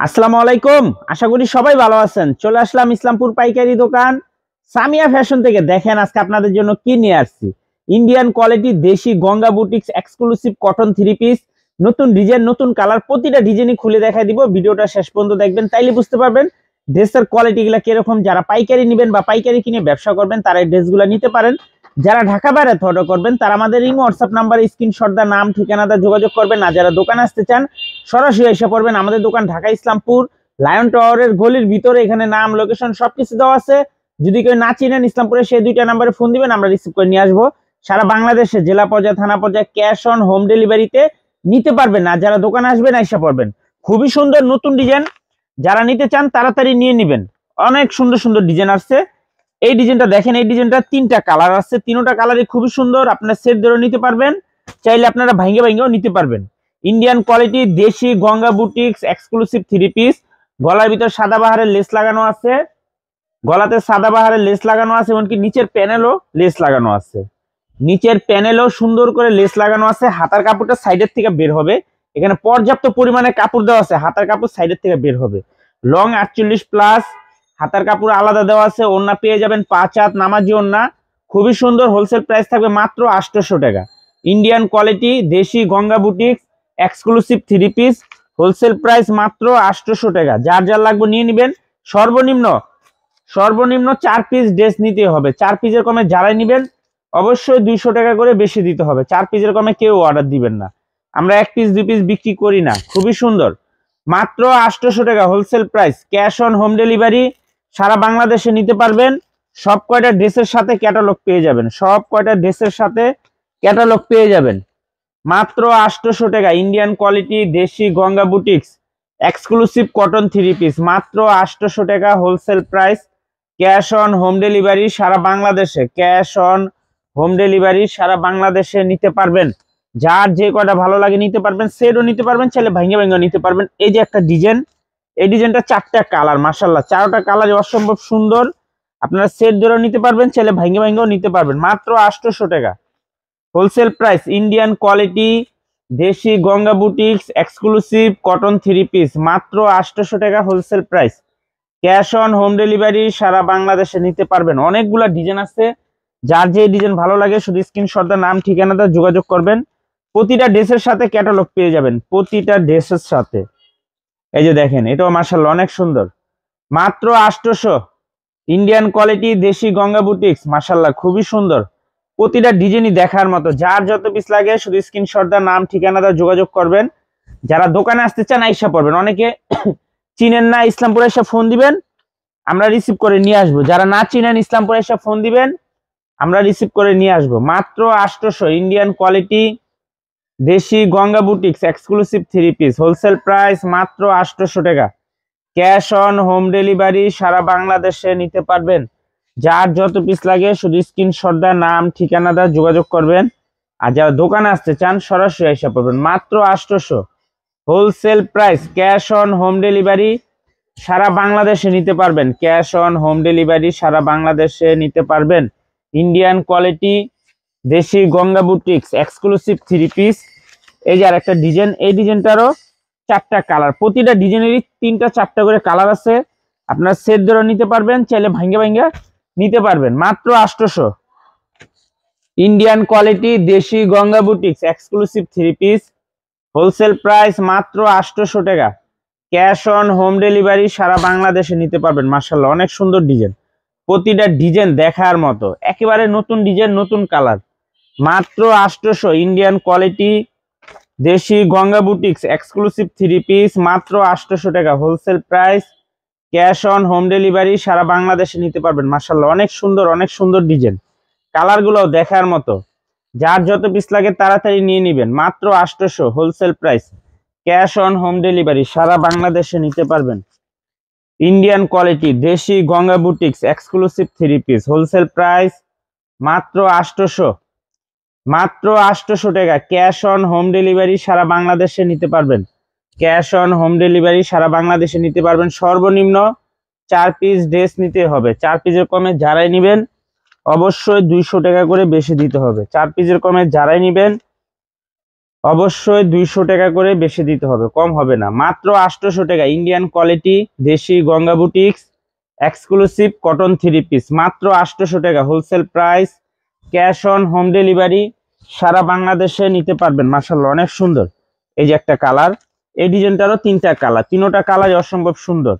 আসসালামু আলাইকুম, আশা করি সবাই ভালো আছেন। চলে আসলাম ইসলামপুর পাইকারি দোকান সামিয়া ফ্যাশন থেকে। দেখেন আজকে আপনাদের জন্য কি নিয়ে আসছি। ইন্ডিয়ান কোয়ালিটি দেশি Ganga boutiques exclusive cotton three piece, নতুন ডিজাইন, নতুন কালার, প্রতিটা ডিজাইনই খুলে দেখাই দিব। ভিডিওটা শেষ পর্যন্ত দেখবেন, তাইলে বুঝতে পারবেন ড্রেসের কোয়ালিটি গুলা কিরকম। যারা পাইকারি নেবেন বা পাইকারি কিনে ব্যবসা করবেন তারা এই ড্রেসগুলো নিতে পারেন। যারা ঢাকা বাইরে অর্ডার করবেন তারা আমাদের ইমো হোয়াটসঅ্যাপ নাম্বারে স্ক্রিনশট দা নাম ঠিকানাটা যোগাযোগ করবেন। আর যারা দোকানে আসতে চান সরাসরি এসে পড়বেন। আমাদের দোকান ঢাকা ইসলামপুর লায়ন টাওয়ারের গলির ভিতরে, এখানে নাম লোকেশন সবকিছু দেওয়া আছে। যদি কেউ না চিনেন ইসলামপুরে, সেই দুইটা নাম্বারে ফোন দিবেন, আমরা রিসিভ করে নিয়ে আসবো। সারা বাংলাদেশে জেলা পর্যায়ে, থানা পর্যায়ে ক্যাশ অন হোম ডেলিভারিতে নিতে পারবেন। আর যারা দোকানে আসবেন এসে পড়বেন। খুবই সুন্দর নতুন ডিজাইন, যারা নিতে চান তাড়াতাড়ি নিয়ে নেবেন। অনেক সুন্দর সুন্দর ডিজাইন আসছে। এই ডিজাইনটা দেখেন, এই ডিজাইনটা তিনটা কালার আছে, তিনটা কালারই খুবই সুন্দর। আপনার সেট ধরে নিতে পারবেন, চাইলে আপনারা ভাঙ্গে ভাঙ্গেও নিতে পারবেন। ইন্ডিয়ান কোয়ালিটি দেশি Ganga boutiques exclusive three piece. গলার ভিতর সাদা বাহারের লেস লাগানো আছে, গলাতে সাদা বাহারের লেস লাগানো আছে, এমনকি নিচের প্যানেলও লেস লাগানো আছে। নিচের প্যানেলও সুন্দর করে লেস লাগানো আছে। হাতার কাপড়টা সাইডের থেকে বের হবে, এখানে পর্যাপ্ত পরিমাণে কাপড় দেওয়া আছে। হাতার কাপড় সাইডের থেকে বের হবে। লং 48 প্লাস, হাতার কাপড় আলাদা দেওয়া আছে। ওড়না পেয়ে যাবেন 5 হাত নামাজি ওড়না, খুবই সুন্দর। হোলসেল প্রাইস থাকবে মাত্র 800 টাকা। ইন্ডিয়ান কোয়ালিটি দেশি Ganga boutiques exclusive three piece, wholesale price মাত্র 800 টাকা। যার যার লাগবে নিয়ে নেবেন। সর্বনিম্ন 4 পিস ড্রেস নিতে হবে। 4 পিসের কমে যারাই নেবেন অবশ্যই 200 টাকা করে বেশি দিতে হবে। 4 পিসের কমে কেউ অর্ডার দিবেন না, আমরা 1 পিস 2 পিস বিক্রি করি না। খুবই সুন্দর, মাত্র 800 টাকা wholesale price. Cash on home delivery, সারা বাংলাদেশে নিতে পারবেন। সব কয়টা ড্রেসের সাথে ক্যাটালগ পেয়ে যাবেন, সব কয়টা ড্রেসের সাথে ক্যাটালগ পেয়ে যাবেন। মাত্র 800 টাকা। ইন্ডিয়ান কোয়ালিটি দেশি Ganga boutiques exclusive cotton three piece, মাত্র 800 টাকা wholesale price. Cash on home delivery সারা বাংলাদেশে, ক্যাশ অন হোম ডেলিভারি সারা বাংলাদেশে নিতে পারবেন। যার যে কয়টা ভালো লাগে নিতে পারবেন, সেটও নিতে পারবেন, চাইলে ভাঙ্গে ভাঙ্গে নিতে পারবেন। এই যে একটা ডিজাইন, এই ডিজাইনটা 4টা কালার, মাশাআল্লাহ 4টা কালার অসম্ভব সুন্দর। আপনারা সেট ধরেও নিতে পারবেন, চাইলে ভাঙ্গে ভাঙ্গেও নিতে পারবেন। মাত্র 800 টাকা হোলসেল প্রাইস। ইন্ডিয়ান কোয়ালিটি দেশি Ganga boutiques exclusive cotton three piece, মাত্র 800 টাকা wholesale price. Cash on home delivery সারা বাংলাদেশে নিতে পারবেন। অনেকগুলা ডিজাইন আছে, যার যে ডিজাইন ভালো লাগে শুধু স্ক্রিনশট দা নাম ঠিকানাটা যোগাযোগ করবেন। প্রতিটা ড্রেসের সাথে ক্যাটালগ পেয়ে যাবেন, প্রতিটা ড্রেসের সাথে। এই যে দেখেন, এটাও মাশাআল্লাহ অনেক সুন্দর, মাত্র 800। ইন্ডিয়ান কোয়ালিটি দেশি গঙ্গা বুটিক্স, মাশাআল্লাহ খুবই সুন্দর। প্রতিটা ডিজাইনই দেখার মতো। যার যত পিস লাগে শুধু স্ক্রিনশট দা নাম ঠিকানাটা যোগাযোগ করবেন। যারা দোকানে আসতে চান আইসা পড়বেন। অনেকে চিনেন না, ইসলামপুরে এসে ফোন দিবেন, আমরা রিসিভ করে নিয়ে আসবো। যারা না চিনেন ইসলামপুরে এসে ফোন দিবেন, আমরা রিসিভ করে নিয়ে আসবো। মাত্র 800। ইন্ডিয়ান কোয়ালিটি দেশি Ganga boutiques exclusive three piece, wholesale price মাত্র 800 টাকা। ক্যাশ অন হোম ডেলিভারি সারা বাংলাদেশে নিতে পারবেন। যার যত পিস লাগে শুধু স্ক্রিনশট দা নাম ঠিকানাটা যোগাযোগ করবেন। আর যারা দোকানে আসতে চান সরাসরি এসে পড়বেন। মাত্র 800 wholesale price. Cash on home delivery সারা বাংলাদেশে নিতে পারবেন। ক্যাশ অন হোম ডেলিভারি সারা বাংলাদেশে নিতে পারবেন। ইন্ডিয়ান কোয়ালিটি দেশি Ganga boutiques exclusive three piece. এই যে আর একটা ডিজাইন, এই ডিজাইনটারও 4টা কালার, প্রতিটা ডিজাইনেরই 3টা 4টা করে কালার আছে। আপনার সেট ধরে নিতে পারবেন, চাইলে ভাঙ্গে ভাঙ্গে নিতে পারবেন। মাত্র 800। ইন্ডিয়ান কোয়ালিটি দেশি Ganga boutiques exclusive three piece, wholesale price মাত্র 800 টাকা। ক্যাশ অন হোম ডেলিভারি সারা বাংলাদেশে নিতে পারবেন। মাশাআল্লাহ অনেক সুন্দর ডিজাইন, প্রতিটা ডিজাইন দেখার মতো, একেবারে নতুন ডিজাইন, নতুন কালার। মাত্র 800। ইন্ডিয়ান কোয়ালিটি দেশি Ganga boutiques exclusive three piece, মাত্র 800 টাকা wholesale price. Cash on home delivery সারা বাংলাদেশে নিতে পারবেন। মাশাআল্লাহ অনেক সুন্দর, অনেক সুন্দর ডিজাইন, কালারগুলো দেখার মতো। যার যত পিস লাগে তাড়াতাড়ি নিয়ে নেবেন। মাত্র 800 wholesale price. Cash on home delivery সারা বাংলাদেশে নিতে পারবেন। ইন্ডিয়ান কোয়ালিটি দেশি Ganga boutiques exclusive three piece, wholesale price মাত্র 800। মাত্র 800 টাকা। ক্যাশ অন হোম ডেলিভারি সারা বাংলাদেশে নিতে পারবেন। ক্যাশ অন হোম ডেলিভারি সারা বাংলাদেশে নিতে পারবেন। সর্বনিম্ন 4 পিস ড্রেস নিতে হবে। 4 পিসের কমে যারাই নেবেন অবশ্যই 200 টাকা করে বেশি দিতে হবে। 4 পিসের কমে যারাই নেবেন অবশ্যই 200 টাকা করে বেশি দিতে হবে, কম হবে না। মাত্র 800 টাকা ইন্ডিয়ান কোয়ালিটি দেশি Ganga boutiques exclusive cotton 3 piece, মাত্র 800 টাকা wholesale price. Cash on home delivery, সারা বাংলাদেশে নিতে পারবেন। মাশাআল্লাহ অনেক সুন্দর। এই যে একটা কালার, এই ডিজাইনটারও 3টা কালার, 3টা কালারই অসম্ভব সুন্দর।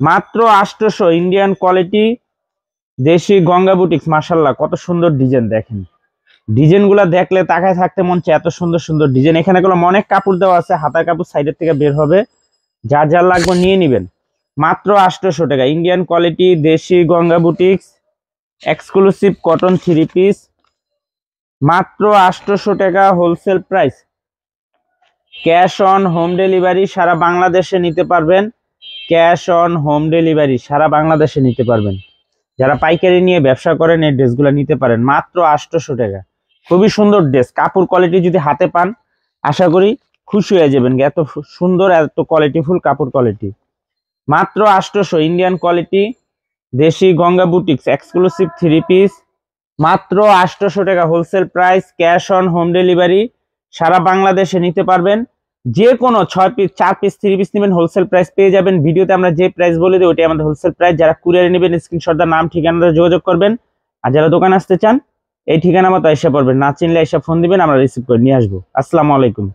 মাত্র 800 ইন্ডিয়ান কোয়ালিটি দেশি গঙ্গা বুটিক্স। মাশাআল্লাহ কত সুন্দর ডিজাইন, দেখেন ডিজাইনগুলো দেখলে তাকায় থাকতে মন চায়, এত সুন্দর সুন্দর ডিজাইন। এখানে গুলো অনেক কাপড় দেওয়া আছে, হাতার কাপড় সাইডের থেকে বের হবে, যার যার লাগবে নিয়ে নেবেন। মাত্র 800 টাকা ইন্ডিয়ান কোয়ালিটি দেশি Ganga boutiques exclusive cotton 3 piece, মাত্র 800 টাকা wholesale price. Cash on home delivery, সারা বাংলাদেশে নিতে পারবেন। ক্যাশ অন হোম ডেলিভারি, সারা বাংলাদেশে নিতে পারবেন। যারা পাইকারি নিয়ে ব্যবসা করেন এই ড্রেসগুলো নিতে পারেন, মাত্র 800 টাকা। খুবই সুন্দর ড্রেস, কাপড় কোয়ালিটি যদি হাতে পান আশা করি খুশি হয়ে যাবেন, এত সুন্দর এত কোয়ালিটিফুল কাপড় কোয়ালিটি। মাত্র 800 ইন্ডিয়ান কোয়ালিটি দেশি গঙ্গা বুটিক্স এক্সক্লুসিভ 3 পিস, মাত্র 800 টাকা wholesale price. Cash on home delivery, সারা বাংলাদেশে নিতে পারবেন। যে কোনো 6 পিস 4 পিস 3 পিস নেবেন হোলসেল প্রাইস পেয়ে যাবেন। ভিডিওতে আমরা যে প্রাইস বলে দিই ওটাই আমাদের হোলসেল প্রাইস। যারা কুরিয়ারে নেবেন স্ক্রিনশট দা নাম ঠিকানাতে যোগাযোগ করবেন, আর যারা দোকানে আসতে চান এই ঠিকানা মতো এসে পড়বেন, না চিনলে এসে ফোন দিবেন, আমরা রিসিভ করে নিয়ে আসবো। আসসালামু আলাইকুম।